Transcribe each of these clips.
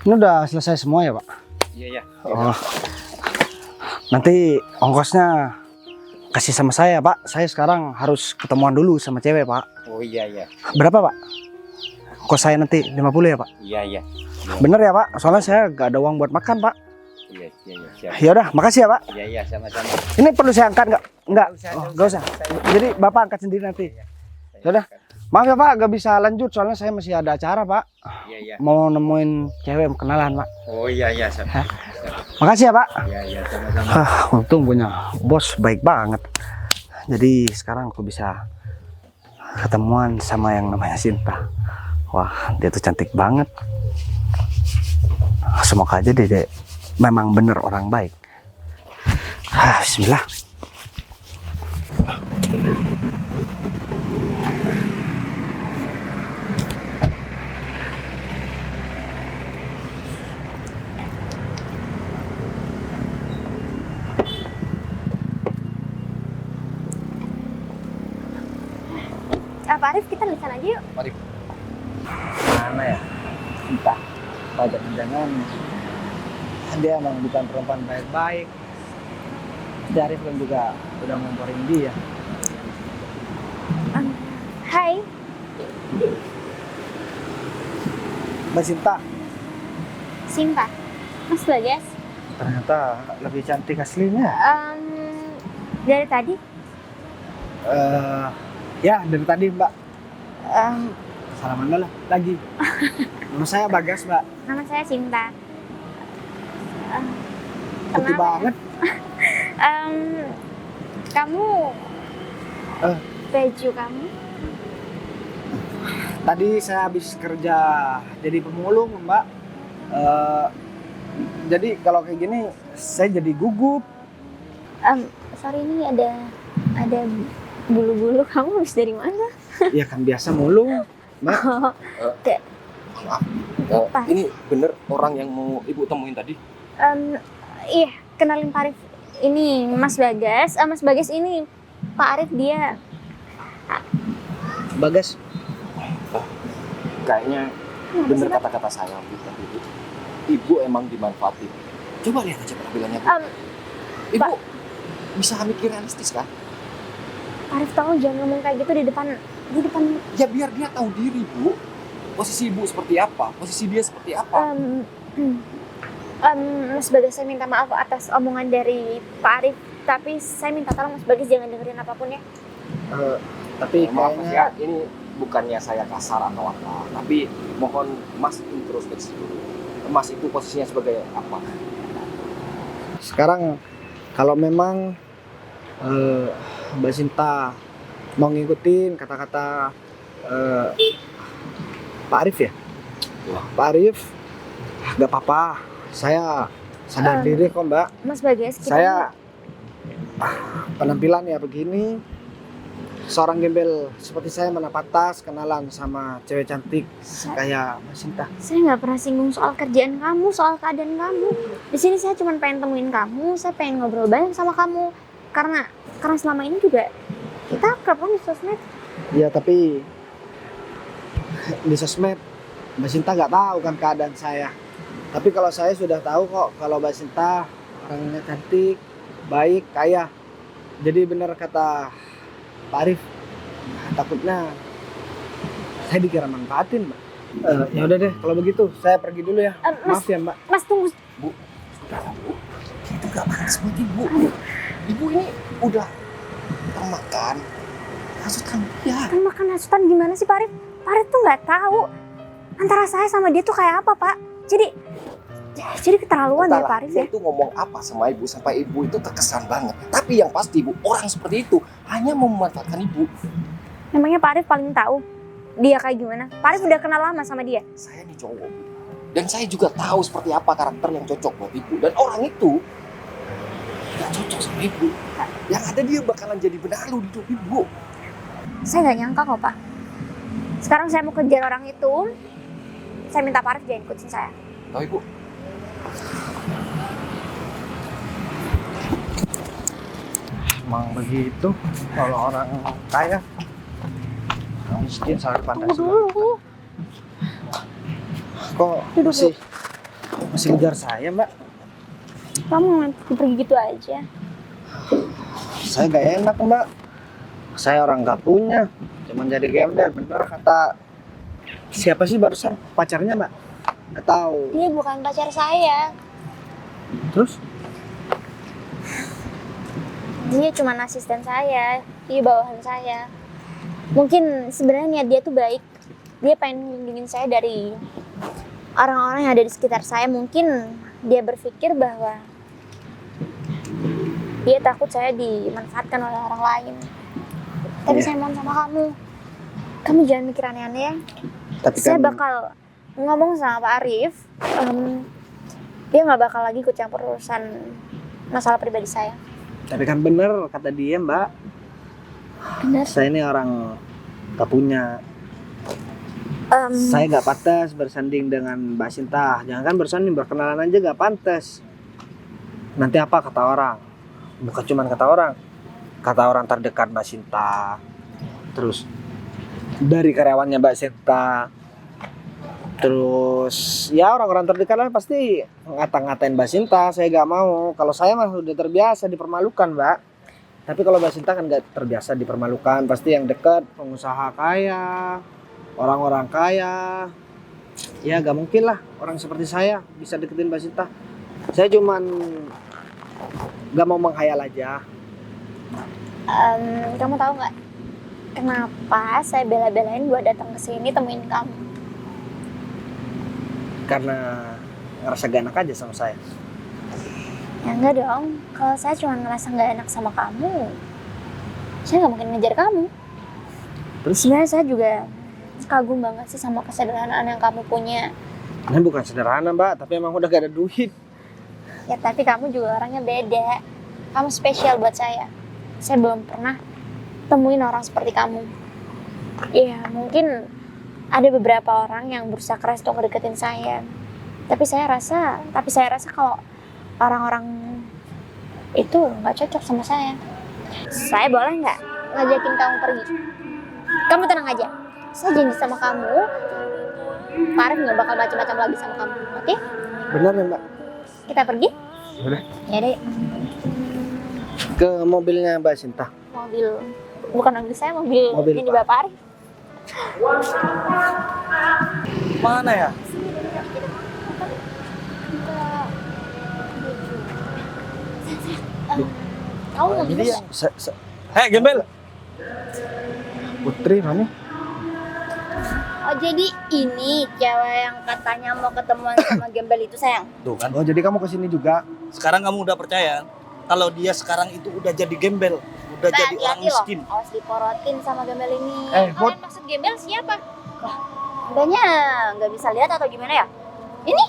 Ini udah selesai semua ya, Pak? Iya, iya. Oh. Nanti ongkosnya kasih sama saya, Pak. Saya sekarang harus ketemuan dulu sama cewek, Pak. Oh iya, iya. Berapa, Pak? Kos saya nanti 50 ya, Pak? Iya, iya. Bener ya, Pak? Soalnya saya gak ada uang buat makan, Pak. Iya, iya, iya. Siap. Ya udah, makasih ya, Pak. Iya, iya, sama-sama. Ini perlu saya angkat nggak? Nggak. Nggak usah, Oh, nggak nggak usah. usah. Jadi Bapak angkat sendiri nanti. Ya udah. Maaf ya, Pak, gak bisa lanjut soalnya saya masih ada acara, Pak. Iya, iya. Mau nemuin cewek kenalan, Pak. Oh iya, iya. Sama. Makasih ya, Pak. Iya, iya, sama-sama. Untung punya bos baik banget. Jadi sekarang aku bisa ketemuan sama yang namanya Sinta. Wah, dia tuh cantik banget. Semoga aja dia memang bener orang baik. Bismillah. Pak Arif, kita lisan aja yuk. Mari. Mana ya? Entah. Jangan-jangan dia emang bukan perempuan baik-baik. Arif kan juga udah ngomporin dia. Hai. Mbak Sinta, Sinta. Mas Bagas. ternyata lebih cantik aslinya. Dari tadi. Ya dari tadi Mbak. Em, Salaman dulu lagi. Nama saya Bagas, Mbak. Nama saya Sinta. Putih Kenal. banget. Kamu. Eh. Baju kamu. Tadi saya habis kerja jadi pemulung, Mbak. Jadi kalau kayak gini saya jadi gugup. Sorry, ini ada bulu-bulu. Kamu habis dari mana? Ya kan biasa mulung, Mbak. Pak. Ini bener orang yang mau Ibu temuin tadi? Iya, kenalin Pak Arif. Ini Mas Bagas. Mas Bagas ini Pak Arif, dia. Bagas. Kayaknya bener kata-kata saya Bu tadi, Bu. Ibu emang dimanfaatin. Coba lihat aja penampilannya, Bu. Ibu bisa mikir realistis kan? Pak Arif, tolong jangan ngomong kayak gitu di depan. Ya biar dia tahu diri, Bu. Posisi Ibu seperti apa? Posisi dia seperti apa? Mas Bagas, saya minta maaf atas omongan dari Pak Arif. Tapi saya minta tolong Mas Bagas jangan dengerin apapun ya. Tapi Maaf kayaknya ya, ini bukannya saya kasar atau apa, tapi mohon Mas introspeksi dulu. Mas itu posisinya sebagai apa? sekarang kalau memang Mbak Sinta mau ngikutin kata-kata Pak Arif ya? Wah. Pak Arif, gak apa-apa. Saya sadar diri kok, Mbak. Mas Bagas, kita Saya penampilan ya begini. Seorang gembel seperti saya mana pantas kenalan sama cewek cantik kayak Mbak Sinta. saya nggak pernah singgung soal kerjaan kamu, soal keadaan kamu. Di sini saya cuma pengen temuin kamu, saya pengen ngobrol banyak sama kamu. Karena selama ini juga kita akrab kan di sosmed. Ya tapi di sosmed Mbak Sinta nggak tahu kan keadaan saya. Tapi kalau saya sudah tahu kok kalau Mbak Sinta orangnya cantik, baik, kaya. Jadi benar kata Pak Arif, takutnya saya dikira manfaatin, Mbak. Ya udah deh, kalau begitu saya pergi dulu ya. Maaf ya, Mbak. Mas tunggu. Sudah, Bu. Itu gak pantas buat Ibu. Ibu ini udah termakan hasutan dia. Kan makan hasutan gimana sih Pak Arif? Pak Arif tuh nggak tahu antara saya sama dia tuh kayak apa, Pak. Jadi keterlaluan ya Pak Arif Dia ya. itu ngomong apa sama Ibu sampai Ibu itu terkesan banget. Tapi yang pasti, Bu, orang seperti itu hanya mau memanfaatkan Ibu. Memangnya Pak Arif paling tahu dia kayak gimana? Pak Arif udah kenal lama sama dia. Saya ini cowok, Bu. Dan saya juga tahu seperti apa karakter yang cocok buat Ibu. Dan orang itu gak cocok sama Ibu. Yang ada dia bakalan jadi benalu di hidup Ibu. Saya nggak nyangka kok Pak. Sekarang saya mau kejar orang itu. Saya minta Pak Arif jangan ikutin saya. Tahu Ibu? Emang begitu kalau orang kaya, orang miskin sangat pantas. Tunggu dulu. Kok Duduk, masih Masih ngejar saya, Mbak. Kamu nanti pergi gitu aja. Saya gak enak, Mbak. Saya orang gak punya. Cuman jadi gembel, bener kata siapa sih barusan pacarnya, Mbak? Gak tahu. Dia bukan pacar saya. Terus? Dia cuma asisten saya, dia bawahan saya. Mungkin sebenarnya niat dia tuh baik. Dia pengen melindungi saya dari orang-orang yang ada di sekitar saya. Mungkin dia berpikir bahwa dia takut saya dimanfaatkan oleh orang lain. Tapi Iya. saya mohon sama kamu. Kamu jangan mikir aneh-aneh ya. Tapi Saya kan bakal ngomong sama Pak Arif. Dia nggak bakal lagi ikut campur urusan masalah pribadi saya. Tapi kan bener kata dia, Mbak. Benar. Saya ini orang gak punya. Saya gak pantas bersanding dengan Mbak Sinta. Jangan kan bersanding, berkenalan aja gak pantas. Nanti apa kata orang? Bukan cuma kata orang. Kata orang terdekat Mbak Sinta. Terus dari karyawannya Mbak Sinta. Terus ya orang-orang terdekat lah pasti ngata-ngatain Mbak Sinta. Saya gak mau. Kalau saya mah udah terbiasa dipermalukan, Mbak. Tapi kalau Mbak Sinta kan gak terbiasa dipermalukan. Pasti yang dekat pengusaha kaya, orang-orang kaya. Ya gak mungkin lah orang seperti saya bisa deketin Mbak Sinta. Saya cuman gak mau menghayal aja. Kamu tahu nggak kenapa saya bela-belain buat datang ke sini temuin kamu? Karena ngerasa gak enak aja sama saya. Ya enggak dong. Kalau saya cuma ngerasa nggak enak sama kamu, saya nggak mungkin ngejar kamu. Terus? Sebenarnya saya juga kagum banget sih sama kesederhanaan yang kamu punya. Ini bukan sederhana, Mbak, tapi emang udah gak ada duit. Ya tapi kamu juga orangnya beda. Kamu spesial buat saya. Saya belum pernah temuin orang seperti kamu. Ya mungkin ada beberapa orang yang berusaha keras untuk ngedeketin saya. Tapi saya rasa kalau orang-orang itu nggak cocok sama saya. Saya boleh nggak ngajakin kamu pergi? Kamu tenang aja. Saya janji sama kamu, Pak Arif nggak bakal macam-macam lagi sama kamu. Oke? Benar ya, Mbak? Kita pergi? Udah. Ya deh. Ke mobilnya Mbak Sinta. Mobil, bukan mobil saya, mobil ini Pak. Bapak Arif. Mana ya? Kamu mau Jadi bisa? yang Hei, gembel. Putri, kamu? Oh jadi ini cewek yang katanya mau ketemuan sama gembel itu sayang? Tuh kan. Oh, jadi kamu kesini juga? Sekarang kamu udah percaya kalau dia sekarang itu udah jadi gembel, udah Mbak, jadi orang hati-hati loh. miskin. Awas diporotin sama gembel ini. Put, Kalian maksud gembel siapa? Mbaknya nggak bisa lihat atau gimana ya? Ini?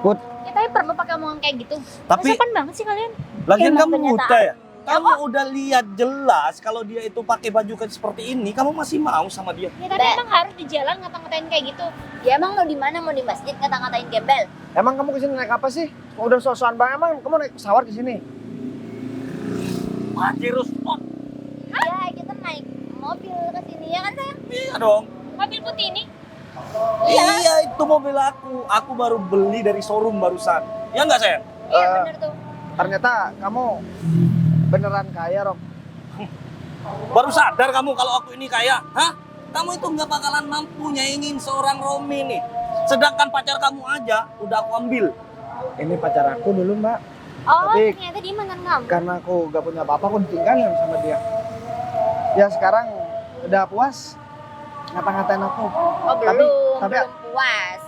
Put. Ya tapi perlu pakai omongan kayak gitu. Tapi Sopan banget sih kalian. lagian Emang kamu ternyata buta ya. Ya Kamu kok. udah lihat jelas kalau dia itu pakai baju kayak seperti ini, kamu masih mau sama dia. Ya tapi emang harus di jalan ngata-ngatain kayak gitu. Ya emang mau di mana? Mau di masjid ngata-ngatain gembel? emang kamu kesini naik apa sih? Udah sosokan banget, emang kamu naik pesawat kesini? Pajero spot. Ya kita naik mobil ke sini ya kan sayang? Iya dong. Mobil putih ini. Iya, itu mobil aku. Aku baru beli dari showroom barusan. Ya enggak, sayang? Iya Eh, bener tuh. Ternyata kamu beneran kaya, Rom. Baru sadar kamu kalau aku ini kaya? Hah? Kamu itu nggak bakalan mampu nyaingin seorang Romi nih. Sedangkan pacar kamu aja udah aku ambil. Ini pacar aku dulu, Mbak. Oh Tapi- ternyata dia mantan kamu. Karena aku gak punya apa-apa, aku ditinggalin sama dia. Ya sekarang udah puas ngata-ngatain aku. Oh Tapi- belum puas.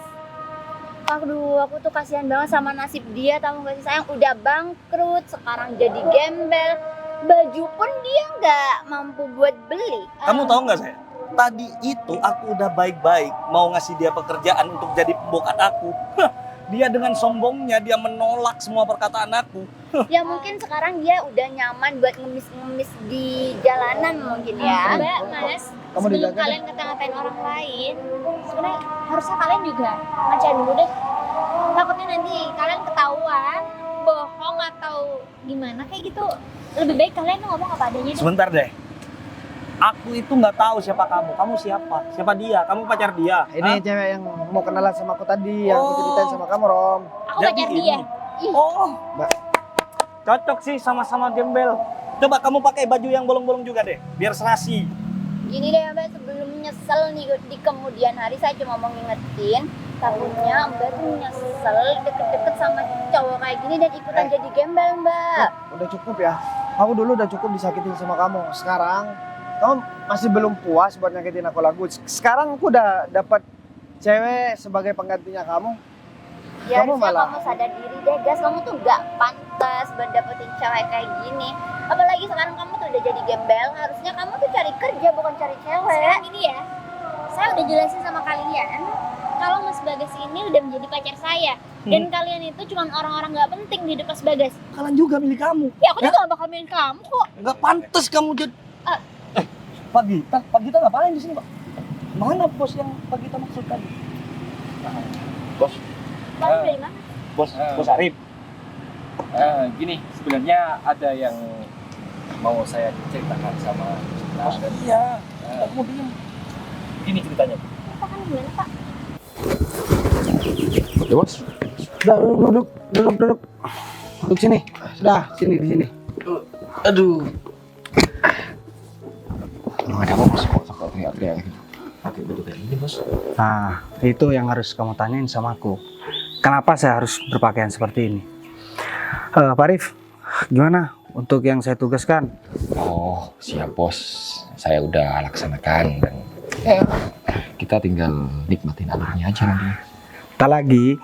Aduh, aku tuh kasihan banget sama nasib dia, tahu gak sih sayang? Udah bangkrut, sekarang jadi gembel. Baju pun dia nggak mampu buat beli. Kamu tahu nggak, saya? Tadi itu aku udah baik-baik mau ngasih dia pekerjaan untuk jadi pembokat aku. Hah, dia dengan sombongnya dia menolak semua perkataan aku. Ya mungkin sekarang dia udah nyaman buat ngemis-ngemis di jalanan mungkin ya. Mbak, Mas, Kamu sebelum dijaga kalian ngata-ngatain orang lain, sebenarnya harusnya kalian juga ngaca dulu deh. Takutnya nanti kalian ketahuan bohong atau gimana kayak gitu. Lebih baik kalian ngomong apa adanya deh. Sebentar deh. Aku itu nggak tahu siapa kamu. Kamu siapa? Siapa dia? Kamu pacar dia? Ini cewek yang mau kenalan sama aku tadi, yang aku ceritain sama kamu, Rom. Aku Jadi pacar ini. dia. Ih. Oh, Mbak. cocok sih sama-sama gembel. Coba kamu pakai baju yang bolong-bolong juga deh, biar serasi. Gini deh Mbak, sebelum nyesel nih di kemudian hari saya cuma mau ngingetin takutnya Mbak tuh nyesel deket-deket sama cowok kayak gini dan ikutan jadi gembel Mbak. Udah cukup ya. Aku dulu udah cukup disakitin sama kamu. Sekarang kamu masih belum puas buat nyakitin aku lagi. Sekarang aku udah dapat cewek sebagai penggantinya kamu. Ya Kamu harusnya malah- kamu sadar diri deh guys, kamu tuh gak pantas buat dapetin cewek kayak gini. Apalagi sekarang kamu tuh udah jadi gembel, harusnya kamu tuh cari kerja bukan cari cewek. Sekarang ini ya, saya udah jelasin sama kalian kalau Mas Bagas ini udah menjadi pacar saya. Dan kalian itu cuma orang-orang gak penting di hidup Mas Bagas. Kalian juga milik kamu. Ya aku juga gak bakal milih kamu kok. Nggak pantas kamu jadi. Pak Gita ngapain di sini, Pak? Mana bos yang Pak Gita maksud tadi? Bos, Kalian dari mana? bos Arif. Gini, sebenarnya ada yang mau saya ceritakan sama Bos, dan iya. Kamu diam. gini ceritanya. Pak kan gimana Pak? Ya bos. Udah, duduk. Duduk sini. Sudah, sini di sini. Aduh. Emang ada apa bos? Kok teriak-teriak gitu? Pakai baju kayak gini bos. Nah, itu yang harus kamu tanyain sama aku. Kenapa saya harus berpakaian seperti ini? Pak Arif, gimana untuk yang saya tugaskan? Oh, siap bos. Saya udah laksanakan dan ya kita tinggal nikmatin alurnya aja nanti. Tak lagi,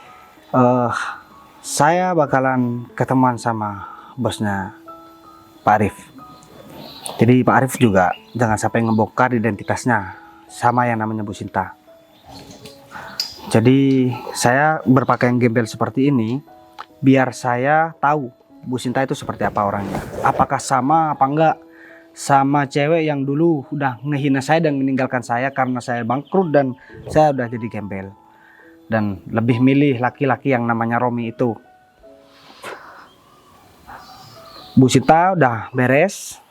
saya bakalan ketemuan sama bosnya Pak Arif. Jadi Pak Arif juga jangan sampai ngebongkar identitasnya sama yang namanya Bu Sinta. Jadi saya berpakaian gembel seperti ini biar saya tahu Bu Sinta itu seperti apa orangnya. Apakah sama apa enggak sama cewek yang dulu udah ngehina saya dan meninggalkan saya karena saya bangkrut dan saya udah jadi gembel. Dan lebih milih laki-laki yang namanya Romi itu. Bu Sinta udah beres,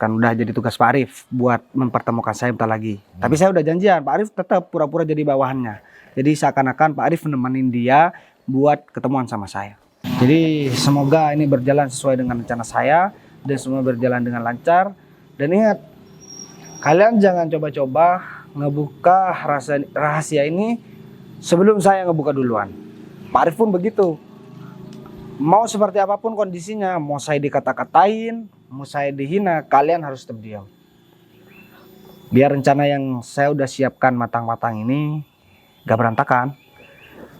kan udah jadi tugas Pak Arif buat mempertemukan saya bentar lagi. Tapi saya udah janjian, Pak Arif tetap pura-pura jadi bawahannya. Jadi seakan-akan Pak Arif nemenin dia buat ketemuan sama saya. Jadi semoga ini berjalan sesuai dengan rencana saya dan semua berjalan dengan lancar. Dan ingat, kalian jangan coba-coba ngebuka rahasia ini sebelum saya ngebuka duluan. Pak Arif pun begitu. Mau seperti apapun kondisinya, mau saya dikata-katain, mau saya dihina, kalian harus tetap diam. Biar rencana yang saya udah siapkan matang-matang ini gak berantakan.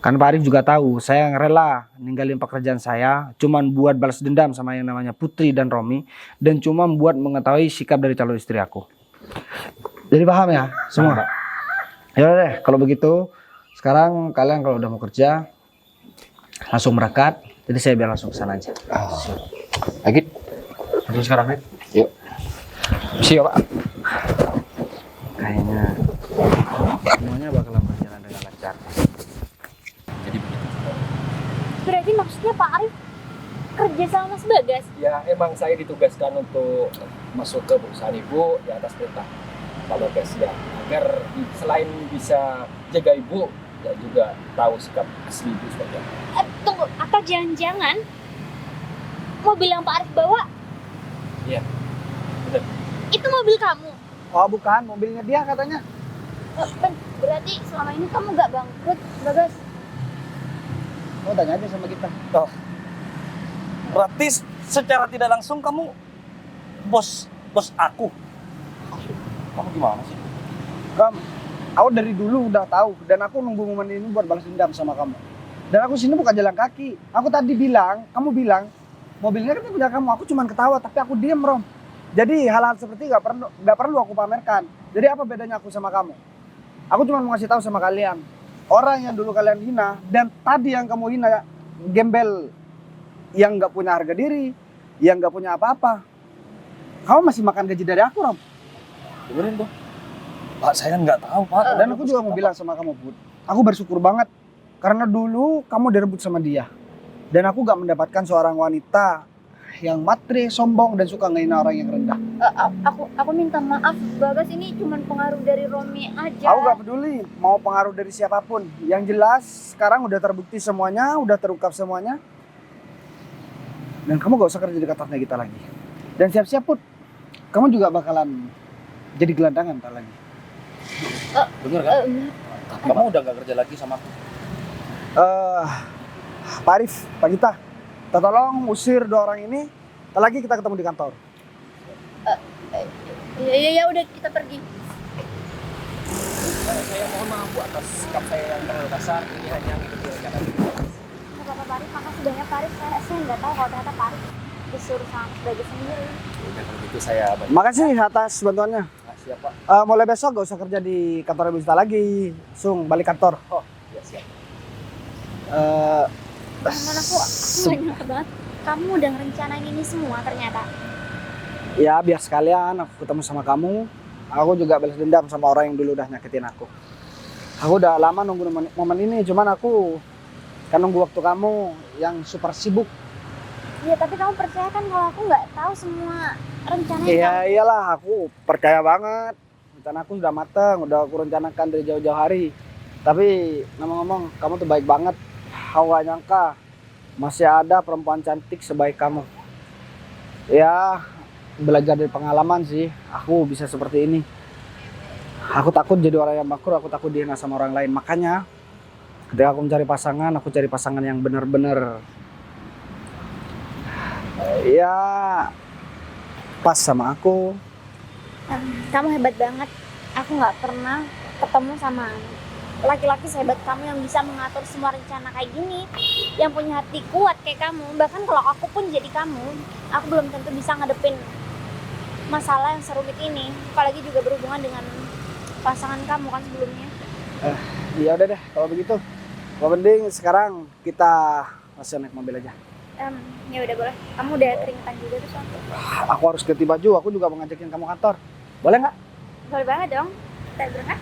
Kan Pak Arif juga tahu, saya rela ninggalin pekerjaan saya cuman buat balas dendam sama yang namanya Putri dan Romi, dan cuma buat mengetahui sikap dari calon istri aku. Jadi paham ya semua? Ya udah deh, kalau begitu sekarang kalian kalau udah mau kerja langsung berangkat. Jadi saya biar langsung ke sana aja. Agit. Langsung sekarang, Rit. Yuk. Siap, Pak. Kayaknya semuanya bakalan berjalan dengan lancar. Jadi begitu. Berarti maksudnya Pak Arif kerja sama Mas Bagas? Ya, emang saya ditugaskan untuk masuk ke perusahaan ibu di atas perintah Pak Bagas ya, agar selain bisa jaga ibu, ya juga tahu sikap asli ibu seperti apa. Tunggu, apa jangan-jangan mobil yang Pak Arif bawa Iya, benar. itu mobil kamu? Oh bukan, mobilnya dia katanya. Ben, berarti selama ini kamu gak bangkrut Bagas? Oh tanya aja sama kita. Berarti secara tidak langsung kamu bos aku. Kamu gimana sih? Aku dari dulu udah tahu dan aku nunggu momen ini buat balas dendam sama kamu. Dan aku sini bukan jalan kaki. Aku tadi bilang, kamu bilang mobilnya kan punya kamu. Aku cuma ketawa tapi aku diem, Rom. Jadi hal-hal seperti gak perlu aku pamerkan. Jadi apa bedanya aku sama kamu? Aku cuma mau ngasih tahu sama kalian, orang yang dulu kalian hina dan tadi yang kamu hina, gembel yang gak punya harga diri, yang gak punya apa-apa. Kamu masih makan gaji dari aku, Rom. Dengerin tuh. Pak, saya nggak tahu, Pak. Dan aku juga mau bilang sama kamu, Put. Aku bersyukur banget karena dulu kamu direbut sama dia. Dan aku gak mendapatkan seorang wanita yang matre, sombong dan suka ngehina orang yang rendah. Aku minta maaf Bagas, ini cuma pengaruh dari Romi aja. Aku gak peduli mau pengaruh dari siapapun. Yang jelas sekarang udah terbukti semuanya, udah terungkap semuanya. Dan kamu gak usah kerja di kantornya kita lagi. Dan siap-siap Put, kamu juga bakalan jadi gelandangan ntar lagi. Bener kan? Kamu udah gak kerja lagi sama aku. Pak Arif, Pak Gita, kita tolong usir 2 orang ini. Ntar lagi kita ketemu di kantor. Ya udah, kita pergi. Saya mohon maaf Bu atas sikap saya yang terlalu kasar. Ini hanya mengikuti rencana. Nggak apa-apa Pak Arif, makasih banyak Pak Arif. Saya nggak tahu kalau ternyata Pak Arif disuruh sama Mas Bagas sendiri. Udah kalau gitu saya banyak. Makasih atas bantuannya. Siap Pak. Mulai besok gak usah kerja di kantor Ibu Sita lagi. Sung, balik kantor. Oh ya siap. Teman aku nggak nyangka banget. Kamu udah ngerencanain ini semua ternyata. Ya biar sekalian aku ketemu sama kamu. Aku juga balas dendam sama orang yang dulu udah nyakitin aku. Aku udah lama nunggu momen ini, cuman aku kan nunggu waktu kamu yang super sibuk. Iya, tapi kamu percaya kan kalau aku nggak tahu semua rencananya Iya kamu? iyalah, aku percaya banget. Rencana aku sudah mateng, udah aku rencanakan dari jauh-jauh hari. Tapi ngomong-ngomong, kamu tuh baik banget. Aku gak nyangka masih ada perempuan cantik sebaik kamu. Ya, belajar dari pengalaman sih, aku bisa seperti ini. Aku takut jadi orang yang makruh, aku takut dihina sama orang lain. Makanya ketika aku mencari pasangan, aku cari pasangan yang benar-benar ya pas sama aku. Kamu hebat banget. Aku nggak pernah ketemu sama laki-laki sehebat kamu yang bisa mengatur semua rencana kayak gini, yang punya hati kuat kayak kamu. Bahkan kalau aku pun jadi kamu, aku belum tentu bisa ngadepin masalah yang serumit ini, apalagi juga berhubungan dengan pasangan kamu kan sebelumnya. Ya udah deh kalau begitu. Kalau mending sekarang kita langsung naik mobil aja. Ya udah boleh. Kamu udah keringetan juga tuh soalnya. Aku harus ganti baju, aku juga mau ngajakin kamu kantor. Boleh nggak? Boleh banget dong. Kita berangkat.